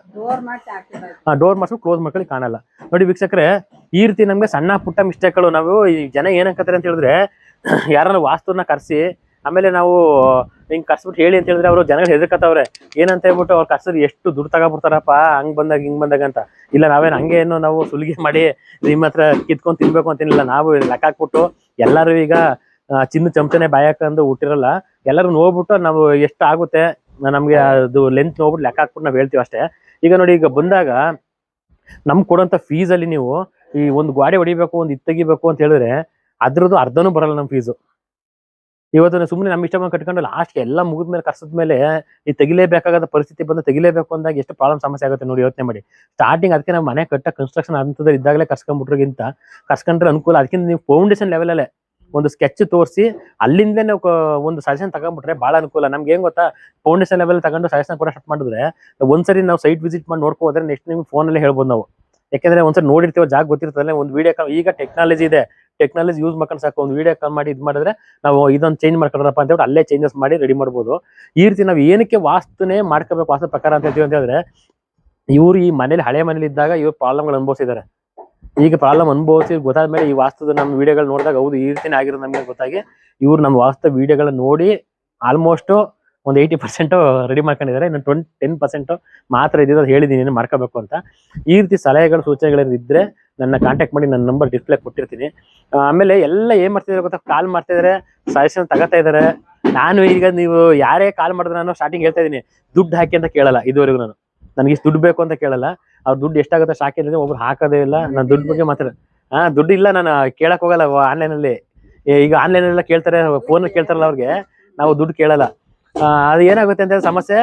ಡೋರ್ ಮಾಡ್ಸ್ಬಿಟ್ಟು ಕ್ಲೋಸ್ ಮಾಡ್ಕೊಳ್ಳಿ, ಕಾಣಲ್ಲ. ನೋಡಿ ವೀಕ್ಷಕರೇ, ಈ ರೀತಿ ನಮ್ಗೆ ಸಣ್ಣ ಪುಟ್ಟ ಮಿಸ್ಟೇಕ್ಗಳು. ನಾವು ಈ ಜನ ಏನಕ್ಕತ್ತಾರೆ ಅಂತ ಹೇಳಿದ್ರೆ, ಯಾರನ್ನ ವಾಸ್ತುನ ಕರ್ಸಿ ಆಮೇಲೆ ನಾವು ಹಿಂಗ್ ಕರ್ಸ್ಬಿಟ್ಟು ಹೇಳಿ ಅಂತ ಹೇಳಿದ್ರೆ, ಅವರು ಜನಗಳು ಹೆದರ್ಕತ್ತವ್ರೆ. ಏನಂತ ಹೇಳ್ಬಿಟ್ಟು ಅವ್ರು ಕರ್ಸಿದ್ರೆ ಎಷ್ಟು ದುಡ್ಡು ತಗೊಬಿಡ್ತಾರಪ್ಪ, ಹಂಗ್ ಬಂದಾಗ ಹಿಂಗ್ ಬಂದಾಗ ಅಂತ. ಇಲ್ಲ, ನಾವೇನು ಹಂಗೆ ಏನು ನಾವು ಸುಲಿಗೆ ಮಾಡಿ ನಿಮ್ಮ ಹತ್ರ ಕಿತ್ಕೊಂಡ್ ತಿನ್ಬೇಕು ಅಂತೇನಿಲ್ಲ. ನಾವು ಲೆಕ್ಕ ಹಾಕ್ಬಿಟ್ಟು ಎಲ್ಲರೂ ಈಗ ಚಿನ್ನ ಚಮಚನೆ ಬಾಯಕಂದು ಹುಟ್ಟಿರಲ್ಲ, ಎಲ್ಲರೂ ನೋಡ್ಬಿಟ್ಟು ನಾವು ಎಷ್ಟು ಆಗುತ್ತೆ ನಮ್ಗೆ ಅದು ಲೆಂತ್ ನೋಡ್ಬಿಟ್ಟು ಲೆಕ್ಕ ಹಾಕ್ಬಿಟ್ಟು ನಾವು ಹೇಳ್ತೀವಿ ಅಷ್ಟೇ. ಈಗ ನೋಡಿ, ಈಗ ಬಂದಾಗ ನಮ್ಗೆ ಕೊಡೋಂಥ ಫೀಸಲ್ಲಿ ನೀವು ಈ ಒಂದು ಗೋಡೆ ಹೊಡಿಬೇಕು, ಒಂದು ತೆಗಿಬೇಕು ಅಂತ ಹೇಳಿದ್ರೆ ಅದ್ರದ್ದು ಅರ್ಧನೂ ಬರಲ್ಲ ನಮ್ಮ ಫೀಸು. ಇವತ್ತು ಸುಮ್ಮನೆ ನಮ್ಮ ಇಷ್ಟ ಕಟ್ಕೊಂಡು ಲಾಸ್ಟ್ ಎಲ್ಲ ಮುಗಿದ್ಮೇಲೆ ಕರ್ಸದ್ಮೇಲೆ ಈ ತೆಗಿಲೇಬೇಕಾದ ಪರಿಸ್ಥಿತಿ ಬಂದು ತೆಗಿಲೇಬೇಕು ಅಂದಾಗ ಎಷ್ಟು ಪ್ರಾಬ್ಲಮ್ ಸಮಸ್ಯೆ ಆಗುತ್ತೆ ನೋಡಿ, ಯೋಚನೆ ಮಾಡಿ. ಸ್ಟಾರ್ಟಿಂಗ್ ಅದಕ್ಕೆ ನಾವು ಮನೆ ಕನ್ಸ್ಟ್ರಕ್ಷನ್ ಹಂತದಲ್ಲಿ ಇದ್ದಾಗಲೇ ಕರ್ಸ್ಕೊಂಡ್ಬಿಟ್ರಿಗಿಂತ ಕರ್ಸ್ಕೊಂಡ್ರೆ ಅನುಕೂಲ. ಅದಕ್ಕಿಂತ ನೀವು ಫೌಂಡೇಶನ್ ಲೆವೆಲಲ್ಲೇ ಒಂದು ಸ್ಕೆಚ್ ತೋರಿಸಿ ಅಲ್ಲಿಂದಲೇ ನಾವು ಒಂದು ಸಜೆಷನ್ ತಗೊಂಡ್ಬಿಟ್ರೆ ಬಹಳ ಅನುಕೂಲ. ನಮ್ಗೆ ಏನ್ ಗೊತ್ತಾ, ಫೌಂಡೇಶನ್ ಲೆವೆಲ್ ತಗೊಂಡು ಸಜೆಷನ್ ಕೂಡ ಸ್ಟಾರ್ಟ್ ಮಾಡಿದ್ರೆ, ಒಂದ್ಸರಿ ನಾವು ಸೈಟ್ ವಿಸಿಟ್ ಮಾಡಿ ನೋಡ್ಕೋದ್ರೆ ನೆಕ್ಸ್ಟ್ ನಿಮ್ಗೆ ಫೋನಲ್ಲೇ ಹೇಳ್ಬೋದು ನಾವು. ಯಾಕೆಂದ್ರೆ ಒಂದ್ಸರಿ ನೋಡಿರ್ತೀವಿ, ಜಾಗ ಗೊತ್ತಿರ್ತದೆ, ಒಂದು ವಿಡಿಯೋ. ಈಗ ಟೆಕ್ನಾಲಜಿ ಇದೆ, ಟೆಕ್ನಾಲಜಿ ಯೂಸ್ ಮಾಡ್ಕೊಂಡು ಸಾಕು, ಒಂದು ವಿಡಿಯೋ ಕಾಲ್ ಮಾಡಿ ಇದು ಮಾಡಿದ್ರೆ ನಾವು ಇದೊಂದು ಚೇಂಜ್ ಮಾಡ್ಕೊಳ್ರಪ್ಪ ಅಂತ ಹೇಳ್ಬಿಟ್ಟು ಅಲ್ಲೇ ಚೇಂಜಸ್ ಮಾಡಿ ರೆಡಿ ಮಾಡ್ಬೋದು. ಈ ರೀತಿ ನಾವು ಏನಕ್ಕೆ ವಾಸ್ತುನೇ ಮಾಡ್ಕೋಬೇಕು ವಾಸ್ತು ಪ್ರಕಾರ ಅಂತ ಹೇಳ್ತೀವಿ ಅಂತ ಹೇಳಿದ್ರೆ, ಇವ್ರು ಈ ಮನೇಲಿ ಹಳೆ ಮನೇಲಿ ಇದ್ದಾಗ ಇವ್ರು ಪ್ರಾಬ್ಲಮ್ಗಳು ಅನುಭವಿಸಿದ್ದಾರೆ. ಈಗ ಪ್ರಾಬ್ಲಮ್ ಅನುಭವಿಸಿ ಗೊತ್ತಾದ್ಮೇಲೆ ಈ ವಾಸ್ತುದ ನಮ್ಮ ವಿಡಿಯೋಗಳು ನೋಡಿದಾಗ ಹೌದು ಈ ರೀತಿನೇ ಆಗಿರೋದು ನಮಗೆ ಗೊತ್ತಾಗಿ ಇವ್ರು ನಮ್ಮ ವಾಸ್ತು ವಿಡಿಯೋಗಳನ್ನ ನೋಡಿ ಆಲ್ಮೋಸ್ಟ್ ಒಂದು 80% ರೆಡಿ ಮಾಡ್ಕೊಂಡಿದ್ದಾರೆ. ಇನ್ನು 10% ಮಾತ್ರ ಇದ್ದಿದ್ದು ಹೇಳಿದ್ದೀನಿ ಮಾಡ್ಕೋಬೇಕು ಅಂತ. ಈ ರೀತಿ ಸಲಹೆಗಳು ಸೂಚನೆಗಳು ಇದ್ರೆ ನನ್ನ ಕಾಂಟ್ಯಾಕ್ಟ್ ಮಾಡಿ, ನನ್ನ ನಂಬರ್ ಡಿಸ್ಪ್ಲೇ ಕೊಟ್ಟಿರ್ತೀನಿ. ಆಮೇಲೆ ಎಲ್ಲ ಏನ್ ಮಾಡ್ತಿದ್ದಾರೆ ಗೊತ್ತಾ, ಕಾಲ್ ಮಾಡ್ತಿದ್ದಾರೆ, ಸಜೆಷನ್ ತಗೋತಾ ಇದ್ದಾರೆ. ನಾನು ಈಗ ನೀವು ಯಾರೇ ಕಾಲ್ ಮಾಡಿದ್ರೆ ನಾನು ಸ್ಟಾರ್ಟಿಂಗ್ ಹೇಳ್ತಾ ಇದೀನಿ, ದುಡ್ಡು ಹಾಕಿ ಅಂತ ಕೇಳಲ್ಲ ಇದುವರೆಗೂ. ನನಗೆ ಇಷ್ಟು ದುಡ್ಡು ಬೇಕು ಅಂತ ಕೇಳಲ್ಲ. ಅವ್ರ ದುಡ್ಡು ಎಷ್ಟಾಗುತ್ತೆ ಶಾಕ್ ಇದ್ರೆ ಒಬ್ರು ಹಾಕೋದೇ ಇಲ್ಲ. ನಾನು ದುಡ್ಡು ಬಗ್ಗೆ ಮಾತ್ರ ದುಡ್ಡು ಇಲ್ಲ, ನಾನು ಕೇಳಕ್ ಹೋಗಲ್ಲ ಆನ್ಲೈನಲ್ಲಿ. ಈಗ ಆನ್ಲೈನ್ ಎಲ್ಲ ಕೇಳ್ತಾರೆ, ಫೋನ್ ಕೇಳ್ತಾರಲ್ಲ ಅವ್ರಿಗೆ ನಾವು ದುಡ್ಡು ಕೇಳಲ್ಲ. ಅದು ಏನಾಗುತ್ತೆ ಅಂತ ಸಮಸ್ಯೆ,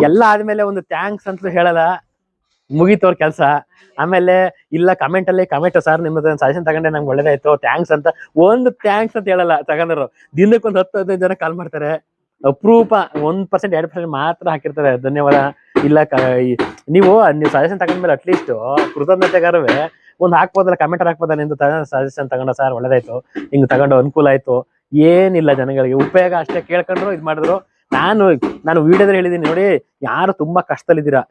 ಎಲ್ಲ ಆದ್ಮೇಲೆ ಒಂದು ಥ್ಯಾಂಕ್ಸ್ ಅಂತ ಹೇಳಲ್ಲ, ಮುಗೀತವ್ರ ಕೆಲಸ. ಆಮೇಲೆ ಇಲ್ಲ ಕಮೆಂಟ್ ಸರ್ ನಿಮ್ಮದು ಸಜೆಷನ್ ತಗೊಂಡೆ ನಂಗೆ ಒಳ್ಳೇದಾಯ್ತು ಥ್ಯಾಂಕ್ಸ್ ಅಂತ, ಒಂದು ಥ್ಯಾಂಕ್ಸ್ ಅಂತ ಹೇಳಲ್ಲ ತಗೊಂಡ್ರು. ದಿನಕ್ಕೊಂದು 10-15 ಜನ ಕಾಲ್ ಮಾಡ್ತಾರೆ. ಅಪರೂಪ 1% 2% ಮಾತ್ರ ಹಾಕಿರ್ತಾರೆ ಧನ್ಯವಾದ. ಇಲ್ಲ ನೀವು ಸಜೆಷನ್ ತಗೊಂಡ್ಮೇಲೆ ಅಟ್ಲೀಸ್ಟ್ ಕೃತಜ್ಞತೆಗಾರವೇ ಒಂದು ಹಾಕ್ಬೋದಲ್ಲ, ಕಮೆಂಟ್ ಹಾಕ್ಬೋದಲ್ಲ, ನಿಂದು ಸಜೆಷನ್ ತಗೊಂಡ ಸರ್ ಒಳ್ಳೇದಾಯ್ತು, ಹಿಂಗ್ ತಗೊಂಡು ಅನುಕೂಲ ಆಯ್ತು. ಏನಿಲ್ಲ, ಜನಗಳಿಗೆ ಉಪಯೋಗ ಅಷ್ಟೇ ಕೇಳ್ಕೊಂಡ್ರು ಇದು ಮಾಡಿದ್ರು. ನಾನು ವಿಡಿಯೋದಲ್ಲಿ ಹೇಳಿದೀನಿ ನೋಡಿ, ಯಾರು ತುಂಬಾ ಕಷ್ಟದಲ್ಲಿದ್ದೀರಾ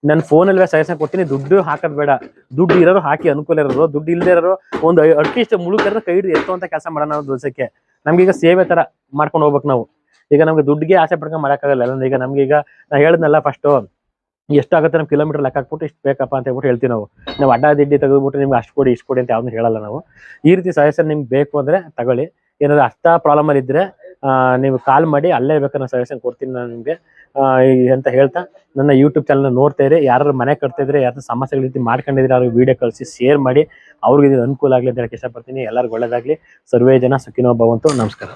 ನನ್ನ ಫೋನಲ್ಲಿ ಸಜೆಷನ್ ಕೊಡ್ತೀನಿ, ದುಡ್ಡು ಹಾಕೋದ್ ಬೇಡ. ದುಡ್ಡು ಇರೋರು ಹಾಕಿ ಅನುಕೂಲ ಇರೋರು, ದುಡ್ಡು ಇಲ್ಲದೆ ಇರೋರು ಒಂದು ಅಟ್ಲೀಸ್ಟ್ ಮುಳುಕರ ಕೈ ಹಿಡಿದು ಎತ್ತುವಂತ ಕೆಲಸ ಮಾಡೋಣ ನಾವು ದಿವಸಕ್ಕೆ. ನಮ್ಗೀಗ ಸೇವೆ ತರ ಮಾಡ್ಕೊಂಡು ಹೋಗ್ಬೇಕು ನಾವು. ಈಗ ನಮ್ಗೆ ದುಡ್ಡಿಗೆ ಆಸೆ ಪಡ್ಕೊಂಡು ಮಾಡಕ್ಕಾಗಲ್ಲ. ಈಗ ನಮ್ಗೀಗ ನಾ ಹೇಳಿದ್ನಲ್ಲ ಫಸ್ಟ್, ಎಷ್ಟಾಗುತ್ತೆ ನಮ್ಮ ಕಿಲೋಮೀಟರ್ ಲೆಕ್ಕ ಹಾಕ್ಬಿಟ್ಟು ಇಷ್ಟು ಬೇಕಪ್ಪ ಅಂತ ಹೇಳ್ಬಿಟ್ಟು ಹೇಳ್ತೀವಿ ನಾವು ಅಡ್ಡ ದಿಡ್ಡಿ ತೆಗೆದ್ಬಿಟ್ಟು ನಿಮ್ಗೆ ಅಷ್ಟು ಕೊಡಿ ಇಷ್ಟು ಕೊಡಿ ಅಂತ ಯಾವ್ದು ಹೇಳಲ್ಲ ನಾವು. ಈ ರೀತಿ ಸಜೆಷನ್ ನಿಮ್ಗೆ ಬೇಕು ಅಂದ್ರೆ ತಗೊಳ್ಳಿ. ಏನಾದ್ರು ಅಷ್ಟ ಪ್ರಾಬ್ಲಮ್ ಅಲ್ಲಿ ಇದ್ರೆ ನೀವು ಕಾಲ್ ಮಾಡಿ, ಅಲ್ಲೇ ಬೇಕಾದ್ರೆ ಸಜೆಷನ್ ಕೊಡ್ತೀನಿ ನಾನು ನಿಮ್ಗೆ ಅಂತ ಹೇಳ್ತಾ, ನನ್ನ ಯೂಟ್ಯೂಬ್ ಚಾನಲ್ ನೋಡ್ತಾ ಇರಿ. ಯಾರು ಮನೆ ಕಟ್ತಿದ್ರೆ, ಯಾರು ಸಮಸ್ಯೆಗಳ ರೀತಿ ಮಾಡ್ಕೊಂಡಿದ್ರೆ ಅವ್ರಿಗೆ ವಿಡಿಯೋ ಕಳಿಸಿ ಶೇರ್ ಮಾಡಿ, ಅವ್ರಿಗೆ ಇದು ಅನುಕೂಲ ಆಗ್ಲಿ ಅಂತ ಹೇಳಕ್ ಇಷ್ಟಪಡ್ತೀನಿ. ಎಲ್ಲರಿಗೂ ಒಳ್ಳೇದಾಗ್ಲಿ. ಸರ್ವೇ ಜನ ಸುಖಿನೋ ಭವಂತು. ನಮಸ್ಕಾರ.